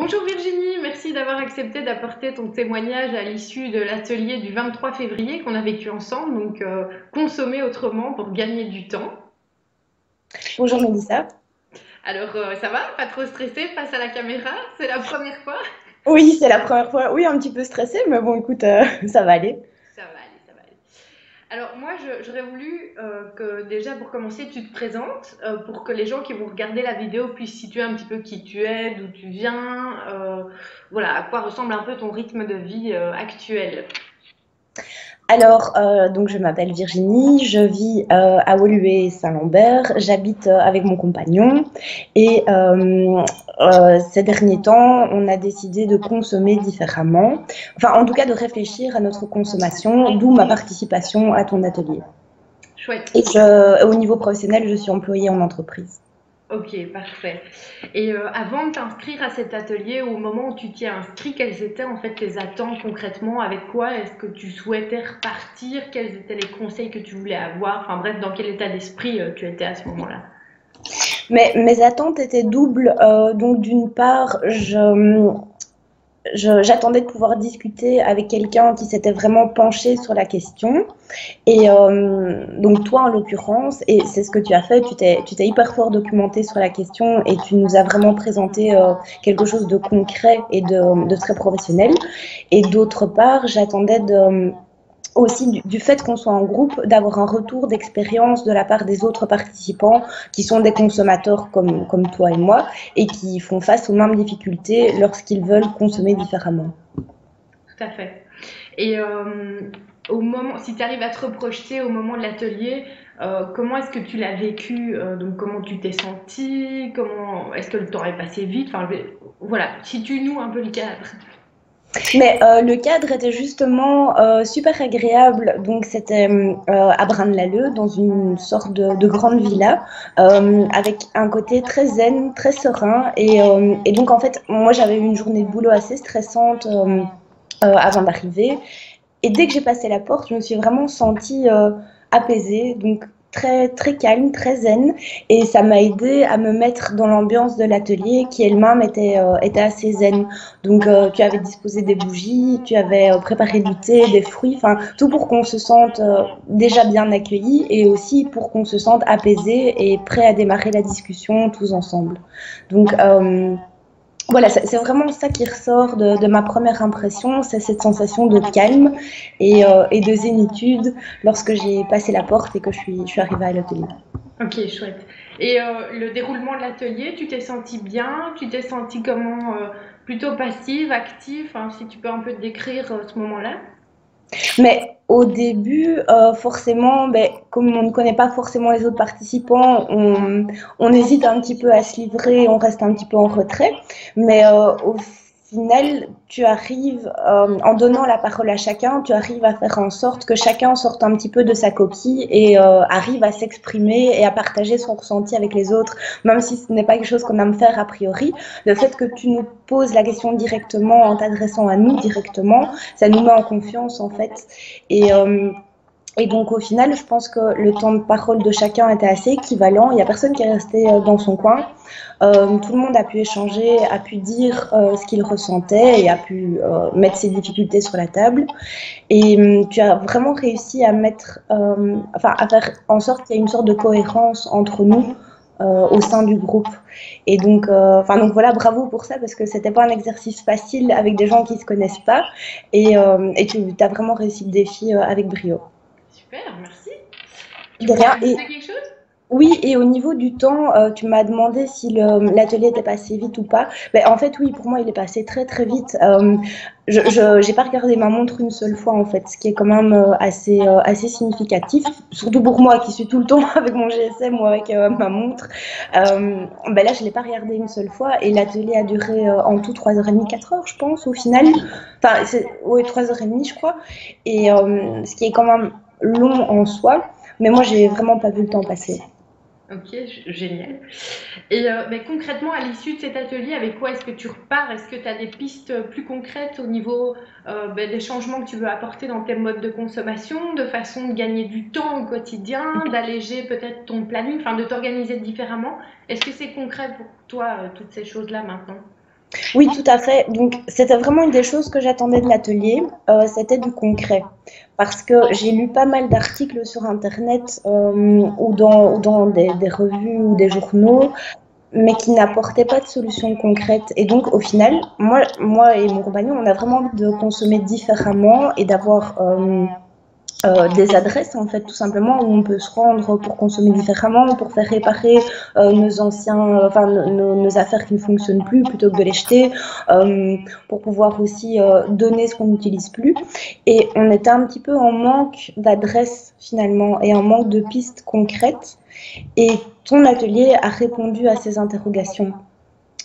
Bonjour Virginie, merci d'avoir accepté d'apporter ton témoignage à l'issue de l'atelier du 23 février qu'on a vécu ensemble, donc consommer autrement pour gagner du temps. Bonjour Mélissa. Alors ça va? Pas trop stressé face à la caméra? C'est la première fois? Oui, c'est la première fois. Oui, un petit peu stressée, mais bon, écoute, ça va aller. Ça va aller, ça va aller. Alors moi j'aurais voulu que déjà pour commencer tu te présentes pour que les gens qui vont regarder la vidéo puissent situer un petit peu qui tu es, d'où tu viens, voilà, à quoi ressemble un peu ton rythme de vie actuel. Alors, donc je m'appelle Virginie, je vis à Woluwe-Saint-Lambert, j'habite avec mon compagnon et ces derniers temps, on a décidé de consommer différemment, enfin en tout cas de réfléchir à notre consommation, d'où ma participation à ton atelier. Chouette. Et au niveau professionnel, je suis employée en entreprise. Ok, parfait. Et avant de t'inscrire à cet atelier, au moment où tu t'y es inscrit, quelles étaient en fait tes attentes concrètement? Avec quoi est-ce que tu souhaitais repartir? Quels étaient les conseils que tu voulais avoir? Enfin bref, dans quel état d'esprit tu étais à ce moment-là? Mais mes attentes étaient doubles. Donc d'une part, j'attendais de pouvoir discuter avec quelqu'un qui s'était vraiment penché sur la question. Et donc toi, en l'occurrence, et c'est ce que tu as fait, tu t'es hyper fort documenté sur la question et tu nous as vraiment présenté quelque chose de concret et de très professionnel. Et d'autre part, j'attendais aussi du fait qu'on soit en groupe, d'avoir un retour d'expérience de la part des autres participants qui sont des consommateurs comme toi et moi et qui font face aux mêmes difficultés lorsqu'ils veulent consommer différemment. Tout à fait. Et au moment, si tu arrives à te reprojeter au moment de l'atelier, comment est-ce que tu l'as vécu? Donc comment tu t'es senti? Comment est-ce que le temps est passé vite? Enfin, voilà, situe-nous un peu le cadre. Mais le cadre était justement super agréable. Donc c'était à Braine-l'Alleud, dans une sorte de grande villa, avec un côté très zen, très serein. Et donc en fait, moi j'avais eu une journée de boulot assez stressante avant d'arriver. Et dès que j'ai passé la porte, je me suis vraiment sentie apaisée, donc très, très calme, très zen. Et ça m'a aidé à me mettre dans l'ambiance de l'atelier qui elle-même était assez zen. Donc tu avais disposé des bougies, tu avais préparé du thé, des fruits, enfin tout pour qu'on se sente déjà bien accueilli et aussi pour qu'on se sente apaisé et prêt à démarrer la discussion tous ensemble. Donc voilà, c'est vraiment ça qui ressort de ma première impression, c'est cette sensation de calme et de zénitude lorsque j'ai passé la porte et que je suis arrivée à l'atelier. Ok, chouette. Et le déroulement de l'atelier, tu t'es senti bien? Tu t'es senti comment? Plutôt passive, active? Enfin, si tu peux un peu te décrire ce moment-là. Mais au début, forcément, ben, comme on ne connaît pas forcément les autres participants, on hésite un petit peu à se livrer, on reste un petit peu en retrait. Mais au final, tu arrives, en donnant la parole à chacun, tu arrives à faire en sorte que chacun sorte un petit peu de sa coquille et arrive à s'exprimer et à partager son ressenti avec les autres, même si ce n'est pas quelque chose qu'on aime faire a priori. Le fait que tu nous poses la question directement en t'adressant à nous directement, ça nous met en confiance en fait. Et, euh, et donc au final, je pense que le temps de parole de chacun était assez équivalent. Il n'y a personne qui est resté dans son coin. Tout le monde a pu échanger, a pu dire ce qu'il ressentait et a pu mettre ses difficultés sur la table. Et tu as vraiment réussi à mettre, enfin à faire en sorte qu'il y ait une sorte de cohérence entre nous. Au sein du groupe. Et donc, donc voilà, bravo pour ça parce que c'était pas un exercice facile avec des gens qui se connaissent pas. Et tu as vraiment réussi le défi avec brio. Super, merci. Tu De voulais rien. Et ajouter quelque chose? oui, et au niveau du temps, tu m'as demandé si l'atelier était passé vite ou pas. Ben, en fait, oui, pour moi, il est passé très très vite. J'ai pas regardé ma montre une seule fois, en fait, ce qui est quand même assez significatif, surtout pour moi qui suis tout le temps avec mon GSM ou avec ma montre. Ben là, je l'ai pas regardé une seule fois et l'atelier a duré en tout 3h30, 4 heures, je pense, au final. Enfin, oui, 3h30, je crois. Et ce qui est quand même long en soi, mais moi, j'ai vraiment pas vu le temps passer. Ok, génial. Et concrètement, à l'issue de cet atelier, avec quoi est-ce que tu repars? Est-ce que tu as des pistes plus concrètes au niveau des changements que tu veux apporter dans tes modes de consommation, de façon de gagner du temps au quotidien, d'alléger peut-être ton planning, enfin de t'organiser différemment? Est-ce que c'est concret pour toi, toutes ces choses-là maintenant? Oui, tout à fait. Donc, c'était vraiment une des choses que j'attendais de l'atelier, c'était du concret. Parce que j'ai lu pas mal d'articles sur Internet ou dans des revues ou des journaux, mais qui n'apportaient pas de solutions concrètes. Et donc, au final, moi et mon compagnon, on a vraiment envie de consommer différemment et d'avoir des adresses en fait tout simplement où on peut se rendre pour consommer différemment, pour faire réparer nos anciens, enfin nos affaires qui ne fonctionnent plus plutôt que de les jeter, pour pouvoir aussi donner ce qu'on n'utilise plus. Et on était un petit peu en manque d'adresses finalement et en manque de pistes concrètes. Et ton atelier a répondu à ces interrogations.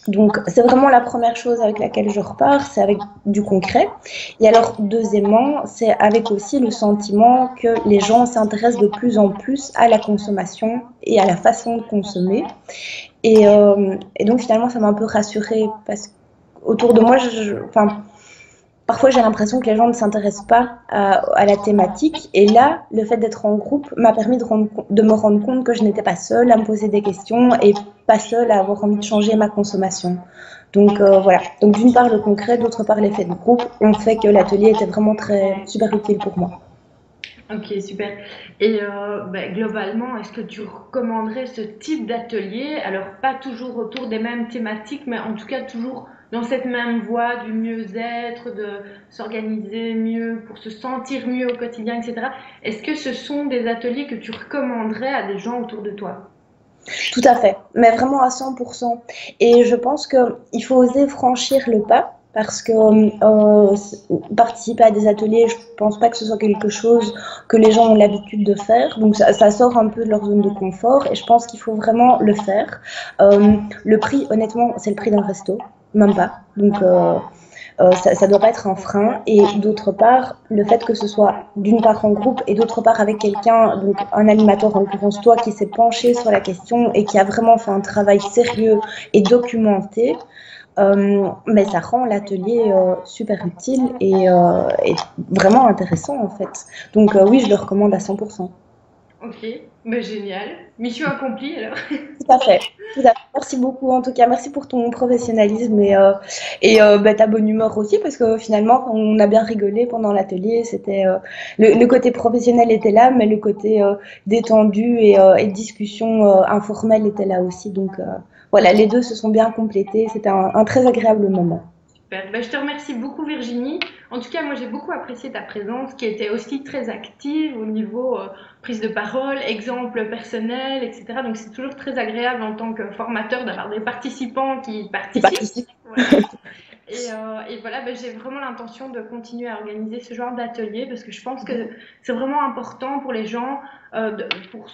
Donc, c'est vraiment la première chose avec laquelle je repars, c'est avec du concret. Et alors, deuxièmement, c'est avec aussi le sentiment que les gens s'intéressent de plus en plus à la consommation et à la façon de consommer. Et donc, finalement, ça m'a un peu rassurée parce qu'autour de moi, enfin, parfois j'ai l'impression que les gens ne s'intéressent pas à la thématique. Et là, le fait d'être en groupe m'a permis de me rendre compte que je n'étais pas seule à me poser des questions et pas seule à avoir envie de changer ma consommation. Donc voilà. Donc d'une part le concret, d'autre part l'effet de groupe ont fait que l'atelier était vraiment très super utile pour moi. Ok, super. Et globalement, est-ce que tu recommanderais ce type d'atelier? Alors, pas toujours autour des mêmes thématiques, mais en tout cas toujours dans cette même voie du mieux-être, de s'organiser mieux pour se sentir mieux au quotidien, etc. Est-ce que ce sont des ateliers que tu recommanderais à des gens autour de toi? Tout à fait, mais vraiment à 100%. Et je pense qu'il faut oser franchir le pas parce que participer à des ateliers, je pense pas que ce soit quelque chose que les gens ont l'habitude de faire. Donc ça sort un peu de leur zone de confort et je pense qu'il faut vraiment le faire. Le prix, honnêtement, c'est le prix d'un resto, même pas. Donc ça doit pas être un frein. Et d'autre part, le fait que ce soit d'une part en groupe et d'autre part avec quelqu'un, donc un animateur en l'occurrence toi, qui s'est penché sur la question et qui a vraiment fait un travail sérieux et documenté, mais ça rend l'atelier super utile et vraiment intéressant en fait. Donc oui, je le recommande à 100%. Ok, bah, génial. Mission accomplie alors. Tout à fait. Tout à fait. Merci beaucoup en tout cas. Merci pour ton professionnalisme et bah, ta bonne humeur aussi parce que finalement on a bien rigolé pendant l'atelier. C'était le côté professionnel était là, mais le côté détendu et discussion informelle était là aussi. Donc voilà, les deux se sont bien complétés. C'était un très agréable moment. Super. Bah, je te remercie beaucoup Virginie. En tout cas, moi j'ai beaucoup apprécié ta présence qui était aussi très active au niveau prise de parole, exemple personnel, etc. Donc c'est toujours très agréable en tant que formateur d'avoir des participants qui Qui participent. participe. Voilà. Et voilà, bah, j'ai vraiment l'intention de continuer à organiser ce genre d'atelier parce que je pense que c'est vraiment important pour les gens pour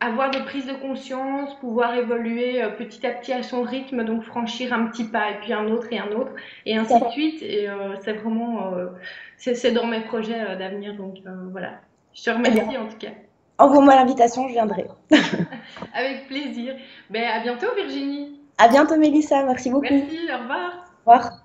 avoir des prises de conscience, pouvoir évoluer petit à petit à son rythme, donc franchir un petit pas et puis un autre et Tout à ainsi de fait. suite. Et c'est vraiment, c'est dans mes projets d'avenir, donc voilà. Je te Eh bien, remercie en tout cas. envoie-moi l'invitation, je viendrai. Avec plaisir. Ben, à bientôt Virginie. À bientôt Mélissa, merci beaucoup. Merci, au revoir. Au revoir.